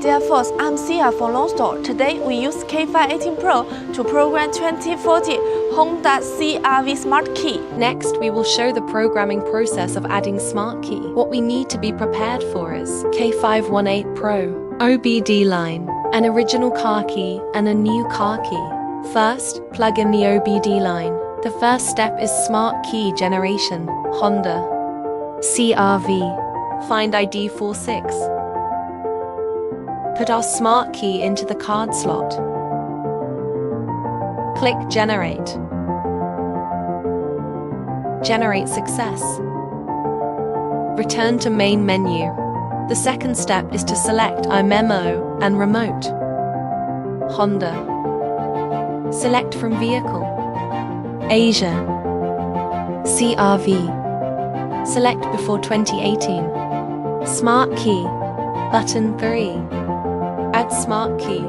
dear folks, I'm Sia for Lonsdor. Today we use K518 Pro to program 2040 Honda CRV Smart Key. Next, we will show the programming process of adding Smart Key. What we need to be prepared for is K518 Pro, OBD line, an original car key and a new car key. First, plug in the OBD line. The first step is Smart Key generation, Honda CRV. Find ID 46. Put our Smart Key into the card slot. Click Generate. Generate success. Return to main menu. The second step is to select iMemo and Remote. Honda. Select from Vehicle. Asia. CRV. Select before 2018. Smart Key. Button 3. Add Smart Key.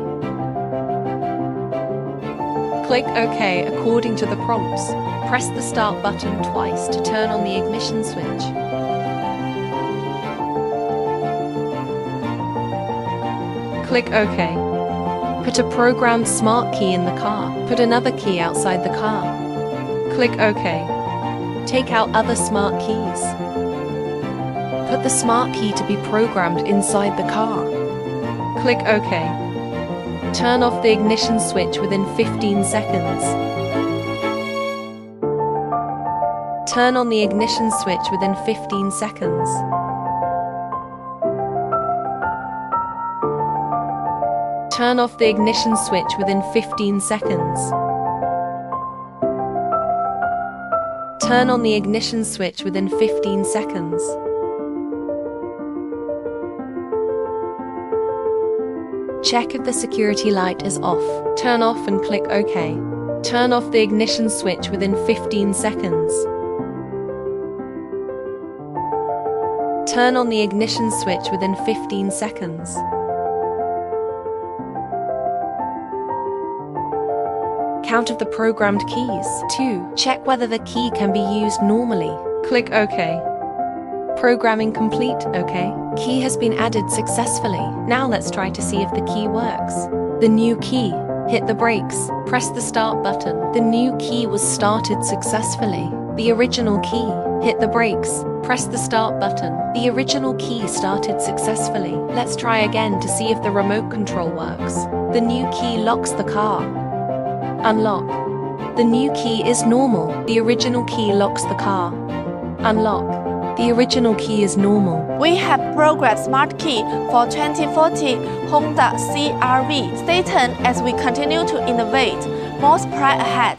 Click OK according to the prompts. Press the Start button twice to turn on the ignition switch. Click OK. Put a programmed Smart Key in the car. Put another key outside the car. Click OK. Take out other Smart Keys. Put the Smart Key to be programmed inside the car. Click OK. Turn off the ignition switch within 15 seconds. Turn on the ignition switch within 15 seconds. Turn off the ignition switch within 15 seconds. Turn on the ignition switch within 15 seconds. Check if the security light is off. Turn off and click OK. Turn off the ignition switch within 15 seconds. Turn on the ignition switch within 15 seconds. Count of the programmed keys. 2. Check whether the key can be used normally. Click OK. Programming complete, OK. Key has been added successfully. Now let's try to see if the key works. The new key. Hit the brakes. Press the Start button. The new key was started successfully. The original key. Hit the brakes. Press the Start button. The original key started successfully. Let's try again to see if the remote control works. The new key locks the car. Unlock. The new key is normal. The original key locks the car. Unlock. The original key is normal. We have programmed Smart Key for 2040 Honda CRV. Stay tuned as we continue to innovate. More surprise ahead.